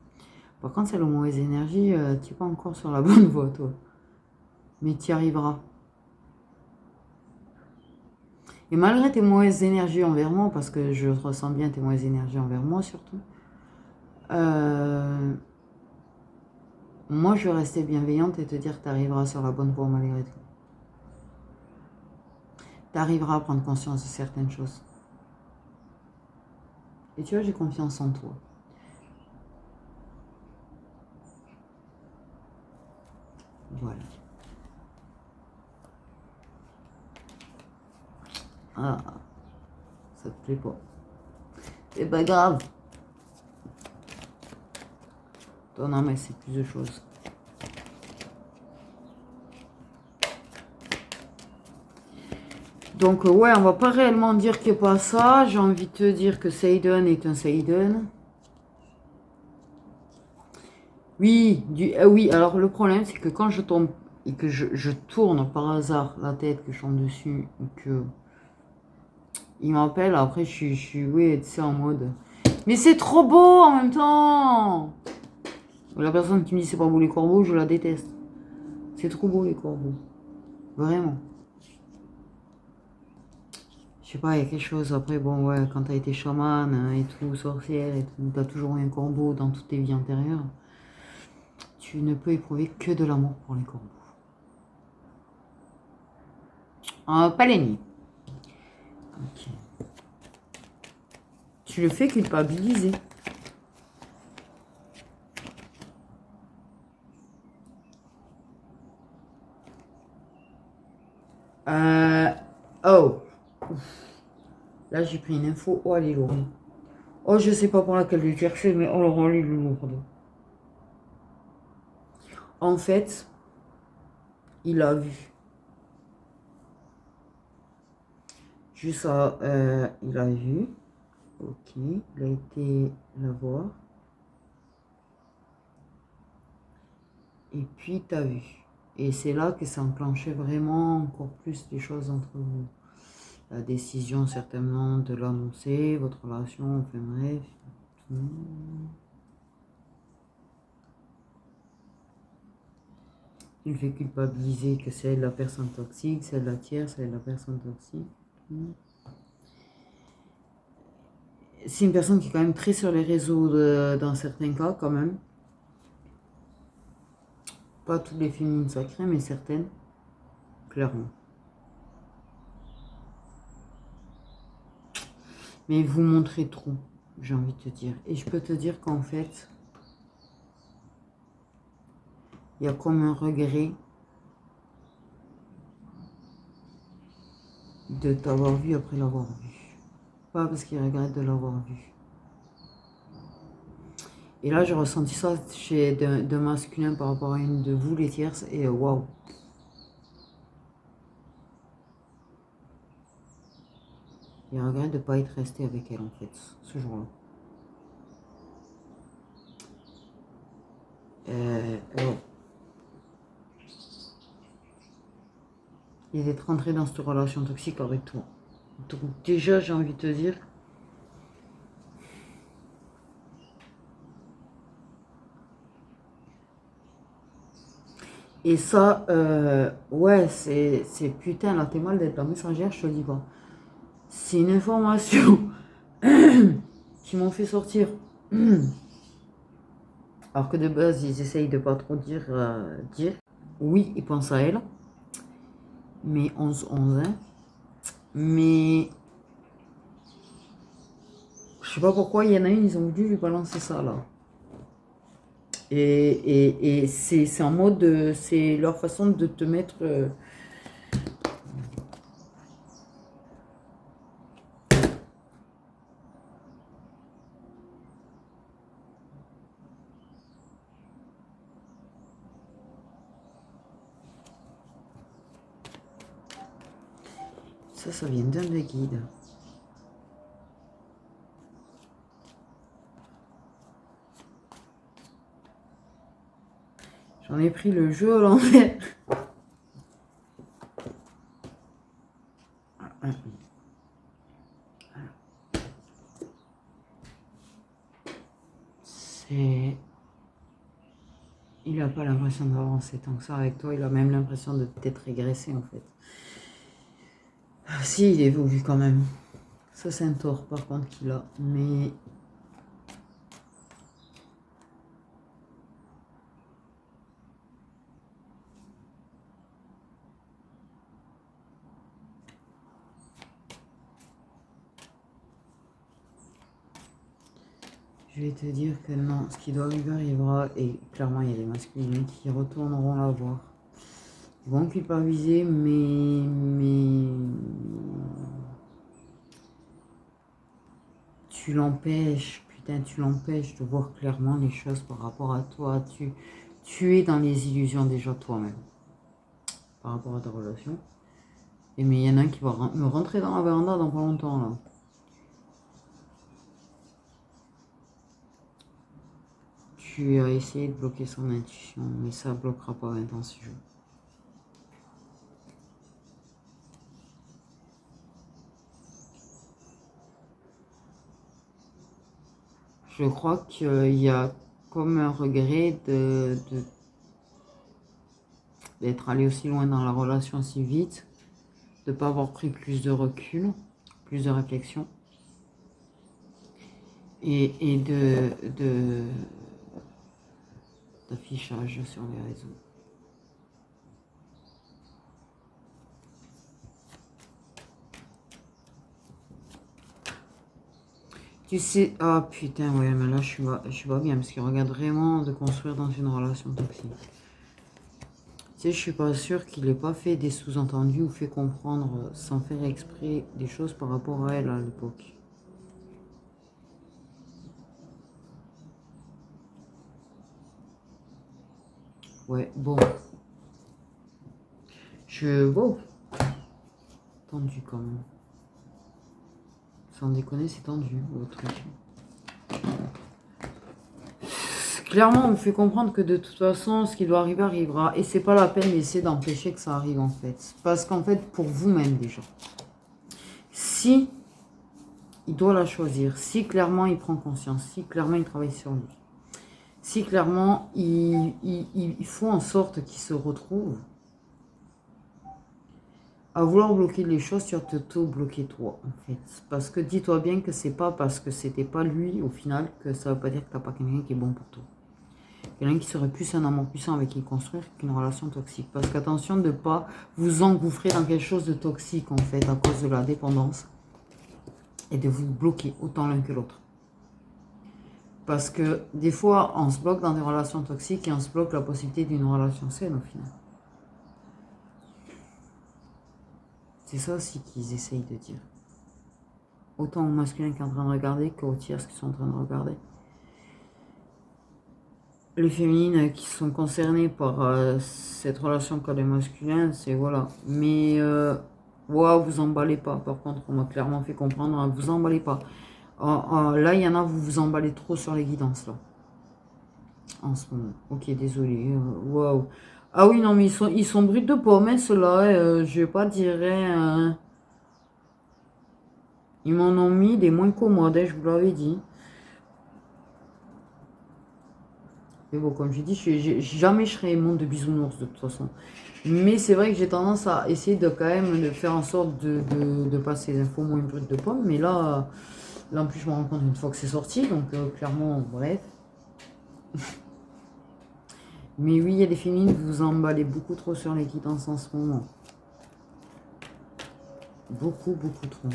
Par contre, c'est la mauvaise énergie, tu n'es pas encore sur la bonne voie, toi. Mais tu y arriveras. Et malgré tes mauvaises énergies envers moi, parce que je ressens bien tes mauvaises énergies envers moi surtout, moi je vais rester bienveillante et te dire que tu arriveras sur la bonne voie malgré tout. Tu arriveras à prendre conscience de certaines choses. Et tu vois, j'ai confiance en toi. Voilà. Ah, ça te plaît pas. C'est pas grave. Ton âme, elle sait plus de choses. Donc, ouais, on va pas réellement dire qu'il n'y a pas ça. J'ai envie de te dire que Seiden est un Seiden. Oui, oui, alors le problème, c'est que quand je tombe et que je tourne par hasard la tête, que je tombe dessus, que il m'appelle, après je suis, oui, tu sais, en mode, mais c'est trop beau en même temps. La personne qui me dit c'est pas beau les corbeaux, je la déteste. C'est trop beau les corbeaux. Vraiment. Je sais pas, il y a quelque chose, après, bon, ouais, quand t'as été chamane et tout, sorcière et tout, t'as toujours eu un corbeau dans toutes tes vies antérieures. Tu ne peux éprouver que de l'amour pour les corbeaux. Pas les nids. Ok. Tu le fais culpabiliser. Oh. Là, j'ai pris une info. Oh, elle est lourde. Oh, je sais pas pour laquelle je vais chercher, mais oh, elle est lourde. En fait, il a vu. Juste ça, il a vu. Ok, il a été la voir. Et puis, t'as vu. Et c'est là que ça enclenchait vraiment encore plus les choses entre vous. La décision certainement de l'annoncer, votre relation, enfin bref. Il le fait culpabiliser que c'est la personne toxique, c'est la tierce, c'est la personne toxique. C'est une personne qui est quand même très sur les réseaux dans certains cas quand même. Pas toutes les féminines sacrées, mais certaines, clairement. Mais vous montrez trop, j'ai envie de te dire. Et je peux te dire qu'en fait, il y a comme un regret de t'avoir vu après l'avoir vu. Pas parce qu'il regrette de l'avoir vu. Et là, j'ai ressenti ça chez d'un masculin par rapport à une de vous, les tierces, et waouh. Il regrette de ne pas être resté avec elle, en fait, ce jour-là. Ouais. Il est rentré dans cette relation toxique avec toi. Donc déjà, j'ai envie de te dire, et ça, ouais, c'est putain, là, t'es mal d'être la messagère, je te le dis pas. C'est une information qui m'ont fait sortir. Alors que de base, ils essayent de pas trop dire. Oui, ils pensent à elle. Mais 11-11, hein. Mais je sais pas pourquoi, il y en a une, ils ont voulu lui balancer ça, là. Et c'est en mode, c'est leur façon de te mettre... Ça vient d'un de guide. J'en ai pris le jeu à l'envers. C'est... Il n'a pas l'impression d'avancer tant que ça avec toi. Il a même l'impression de peut-être régresser, en fait. Ah, si, il évolue quand même. Ça, c'est un tort, par contre, qu'il a. Mais... je vais te dire que non, ce qui doit arriver arrivera. Et clairement, il y a des masculins qui retourneront la voir. Ils vont culpabiliser, mais... Tu l'empêches, putain, tu l'empêches de voir clairement les choses par rapport à toi. Tu es dans les illusions déjà toi-même. Par rapport à ta relation. Et mais il y en a un qui va me rentrer dans la véranda dans pas longtemps, là. Tu as essayé de bloquer son intuition, mais ça ne bloquera pas 20 ans si je veux. Je crois qu'il y a comme un regret d'être allé aussi loin dans la relation si vite, de ne pas avoir pris plus de recul, plus de réflexion, et d'affichage sur les réseaux. Tu sais, ah putain, ouais, mais là je suis pas bien parce qu'il regarde vraiment de construire dans une relation toxique. Tu sais, je suis pas sûre qu'il ait pas fait des sous-entendus ou fait comprendre sans faire exprès des choses par rapport à elle à l'époque. Ouais, bon. Bon. Tendu quand même. Sans déconner, c'est tendu, votre truc. Clairement, on me fait comprendre que de toute façon, ce qui doit arriver arrivera. Et c'est pas la peine d'essayer d'empêcher que ça arrive en fait. Parce qu'en fait, pour vous-même déjà. Si il doit la choisir, si clairement il prend conscience, si clairement il travaille sur lui, Si clairement, ils font en sorte qu'ils se retrouvent à vouloir bloquer les choses, tu vas t'auto-bloquer toi, en fait. Parce que dis-toi bien que c'est pas parce que c'était pas lui, au final, que ça veut pas dire que t'as pas quelqu'un qui est bon pour toi. Quelqu'un qui serait plus un amour puissant avec qui construire qu'une relation toxique. Parce qu'attention de ne pas vous engouffrer dans quelque chose de toxique, en fait, à cause de la dépendance. Et de vous bloquer autant l'un que l'autre. Parce que des fois, on se bloque dans des relations toxiques et on se bloque la possibilité d'une relation saine, au final. C'est ça aussi qu'ils essayent de dire. Autant aux masculins qui sont en train de regarder qu'aux tiers qui sont en train de regarder. Les féminines qui sont concernées par cette relation qu'a les masculins, c'est voilà. Mais wow, vous emballez pas. Par contre, on m'a clairement fait comprendre, hein, vous emballez pas. Là, il y en a, vous vous emballez trop sur les guidances là. En ce moment. Ok, désolé. Waouh. Ah oui, non, mais ils sont bruts de pommes, hein, ceux-là. Je vais pas dire. Ils m'en ont mis des moins commodes, hein, je vous l'avais dit. Mais bon, comme j'ai dit, jamais je serai monde de bisounours de toute façon. Mais c'est vrai que j'ai tendance à essayer de quand même de faire en sorte de passer les infos moins brutes de pommes. Mais là, en plus, je me rends compte une fois que c'est sorti. Donc, clairement, bref. Mais oui, il y a des féminines, vous vous emballez beaucoup trop sur les quittances en ce moment. Beaucoup, beaucoup trop.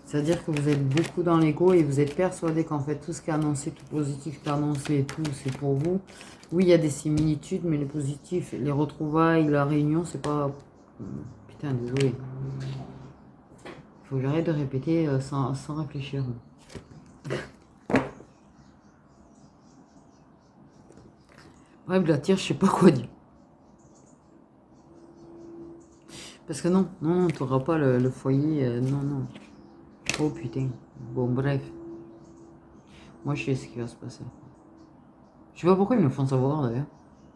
C'est-à-dire que vous êtes beaucoup dans l'ego et vous êtes persuadé qu'en fait, tout ce qui est annoncé, tout positif qui est annoncé, tout, c'est pour vous. Oui, il y a des similitudes, mais les positifs, les retrouvailles, la réunion, c'est pas... Putain, désolé. Faut que j'arrête de répéter sans réfléchir. Bref, la tire, je sais pas quoi dire. Parce que non, t'auras pas le foyer, non. Oh putain. Bon, bref. Moi, je sais ce qui va se passer. Je sais pas pourquoi ils me font savoir, d'ailleurs.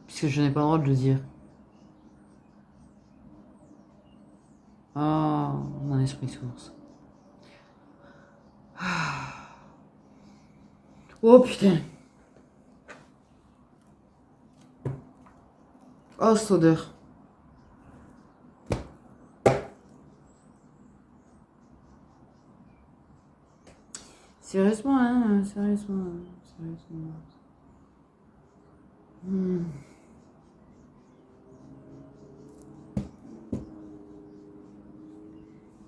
Puisque je n'ai pas le droit de le dire. Ah, mon esprit source. Oh putain. Oh, cette odeur. Sérieusement, hein, sérieusement.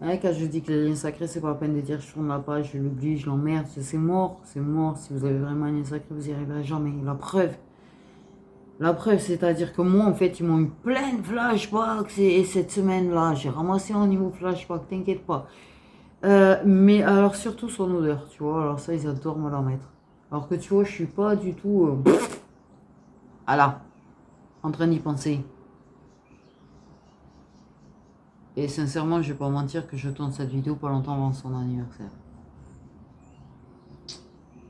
Ouais, quand je dis que les liens sacrés, c'est pas la peine de dire je tourne la page, je l'oublie, je l'emmerde. C'est mort, c'est mort. Si vous avez vraiment un lien sacré, vous n'y arriverez jamais. La preuve. La preuve, c'est-à-dire que moi, en fait, ils m'ont eu plein de flashbacks et cette semaine-là, j'ai ramassé un niveau flashback, t'inquiète pas. Mais alors, surtout son odeur, tu vois. Alors, ça, ils adorent me la mettre. Alors que tu vois, je suis pas du tout. Voilà, en train d'y penser. Et sincèrement, je vais pas mentir que je tourne cette vidéo pas longtemps avant son anniversaire.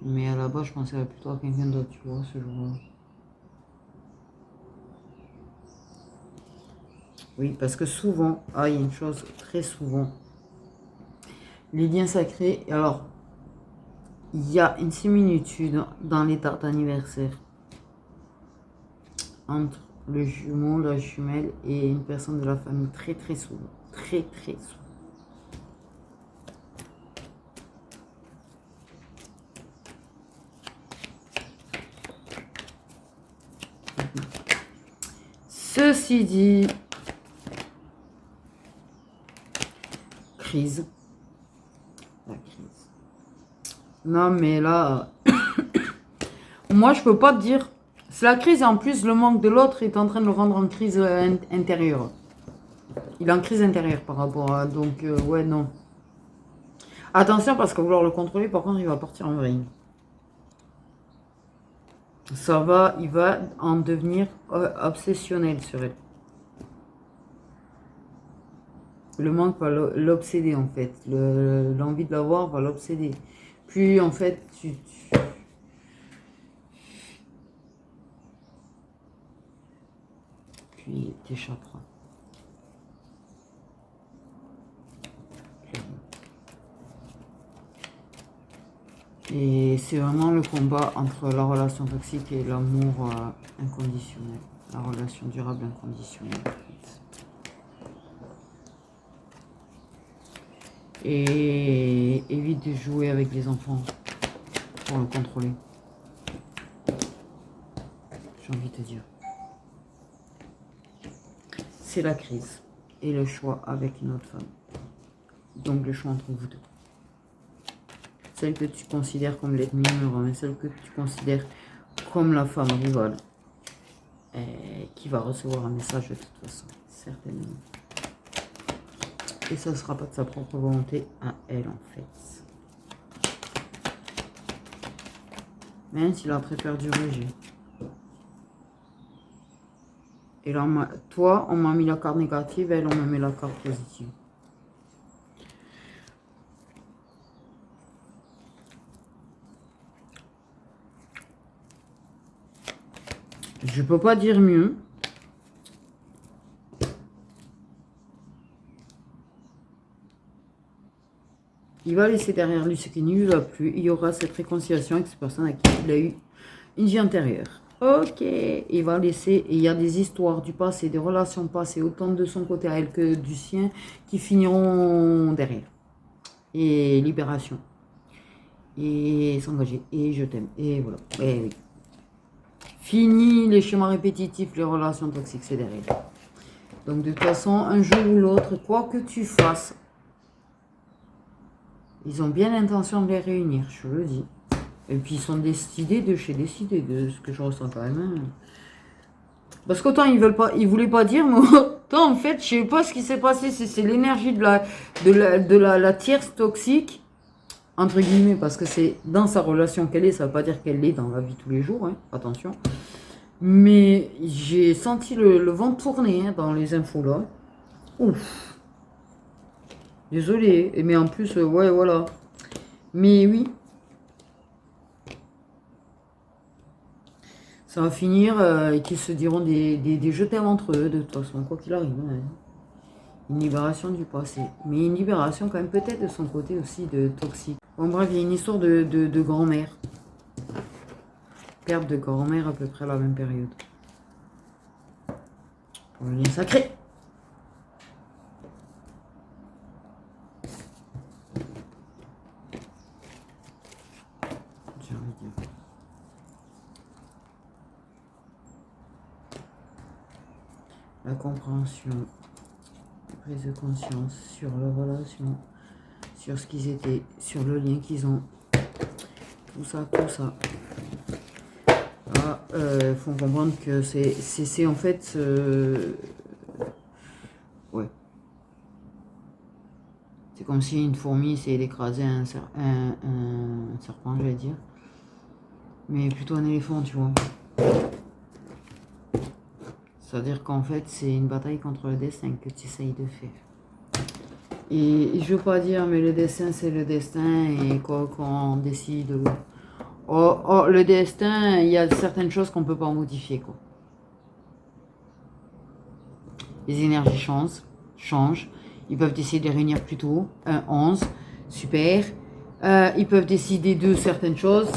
Mais à la base, je pensais plutôt à quelqu'un d'autre, tu vois, ce jour-là. Oui, parce que souvent, il y a une chose, très souvent, les liens sacrés, alors, il y a une similitude dans les dates d'anniversaire entre le jumeau, la jumelle et une personne de la famille, très très souvent. Très très souvent. Ceci dit, crise. La crise. Non, mais là, moi, je peux pas te dire. C'est la crise et en plus, le manque de l'autre est en train de le rendre en crise intérieure. Il est en crise intérieure par rapport à. Donc, ouais, non. Attention, parce que vouloir le contrôler, par contre, il va partir en vrille. Il va en devenir obsessionnel sur elle. Le manque va l'obséder en fait. L'envie de l'avoir va l'obséder. Puis en fait, puis t'échapperas. Et c'est vraiment le combat entre la relation toxique et l'amour inconditionnel. La relation durable inconditionnelle. En fait. Et évite de jouer avec les enfants pour le contrôler. J'ai envie de te dire. C'est la crise et le choix avec une autre femme. Donc le choix entre vous deux. Celle que tu considères comme l'ennemi numéro un, celle que tu considères comme la femme rivale, qui va recevoir un message de toute façon, certainement. Et ça ne sera pas de sa propre volonté à elle, en fait. Même s'il a très peur du rejet. Et là, toi, on m'a mis la carte négative, elle, on m'a mis la carte positive. Je peux pas dire mieux. Il va laisser derrière lui ce qui ne lui va plus. Il y aura cette réconciliation avec cette personne à qui il a eu une vie antérieure. Ok, il va laisser, et il y a des histoires du passé, des relations passées, autant de son côté à elle que du sien, qui finiront derrière. Et libération. Et s'engager. Et je t'aime. Et voilà. Et oui. Fini les schémas répétitifs, les relations toxiques, c'est derrière. Donc de toute façon, un jour ou l'autre, quoi que tu fasses, ils ont bien l'intention de les réunir, je le dis. Et puis ils sont décidés de chez décidés, de ce que je ressens quand même. Hein. Parce qu'autant ils voulaient pas dire, mais autant en fait, je sais pas ce qui s'est passé. C'est l'énergie de la tierce toxique, entre guillemets, parce que c'est dans sa relation qu'elle est, ça veut pas dire qu'elle l'est dans la vie tous les jours, hein, attention. Mais j'ai senti le vent tourner hein, dans les infos là. Ouf. Désolée, mais en plus, ouais, voilà. Mais oui. Ça va finir et qu'ils se diront des je t'aime entre eux, de toute façon, quoi qu'il arrive. Hein. Une libération du passé. Mais une libération quand même peut-être de son côté aussi de toxique. Bon bref, il y a une histoire de grand-mère. Perte de grand-mère à peu près à la même période. Pour le lien sacré. J'ai envie de dire. La compréhension, la prise de conscience sur leur relation, sur ce qu'ils étaient, sur le lien qu'ils ont. Tout ça, tout ça. Il faut comprendre que c'est en fait... ouais. C'est comme si une fourmi essayait d'écraser un serpent, je vais dire. Mais plutôt un éléphant, tu vois. C'est-à-dire qu'en fait, c'est une bataille contre le destin que tu essayes de faire. Et je veux pas dire, mais le destin, c'est le destin. Et quoi qu'on décide... Oh, le destin, il y a certaines choses qu'on peut pas modifier, quoi. Les énergies changent. Ils peuvent décider de les réunir plus tôt. 11, super. Ils peuvent décider de certaines choses,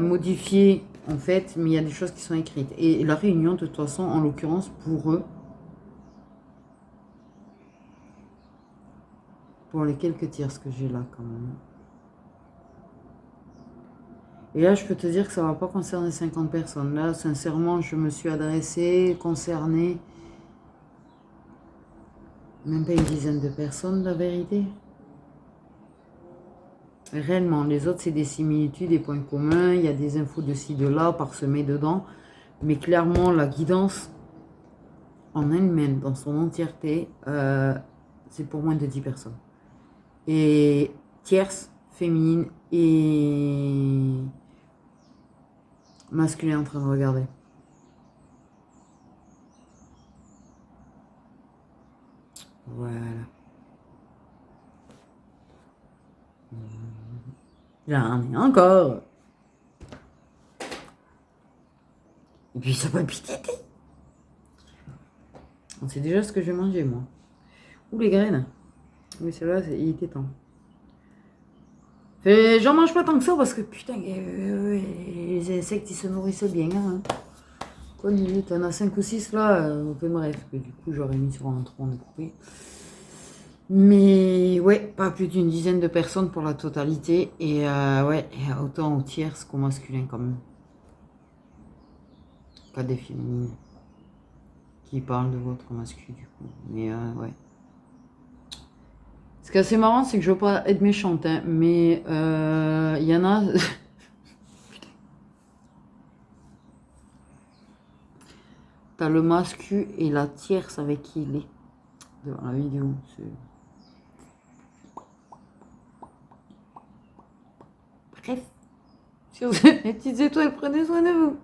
modifier en fait, mais il y a des choses qui sont écrites. Et la réunion, de toute façon, en l'occurrence, pour eux, pour les quelques tiers que j'ai là quand même. Et là, je peux te dire que ça ne va pas concerner 50 personnes. Là, sincèrement, je me suis adressée, concernée, même pas une dizaine de personnes, la vérité. Réellement, les autres, c'est des similitudes, des points communs. Il y a des infos de ci, de là, parsemées dedans. Mais clairement, la guidance en elle-même, dans son entièreté, c'est pour moins de 10 personnes. Et tierce, féminine et masculin en train de regarder. Voilà. J'en ai encore. Et puis ça va pitié. On sait déjà ce que je vais manger, moi. Ou les graines. Oui, celle-là, il était temps. J'en mange pas tant que ça parce que putain, les insectes ils se nourrissent bien. Hein. Quoi, t'en as 5 ou 6 là, enfin bref, que du coup j'aurais mis sur un tronc de poupée. Mais ouais, pas plus d'une dizaine de personnes pour la totalité. Et ouais, autant au tierce qu'au masculin quand même. Pas des féminines qui parlent de votre masculin du coup. Mais ouais. Ce qui est assez marrant, c'est que je veux pas être méchante, hein, mais il y en a. T'as le mascu et la tierce avec qui il est devant la vidéo. Bref. Sur ces petites étoiles, prenez soin de vous.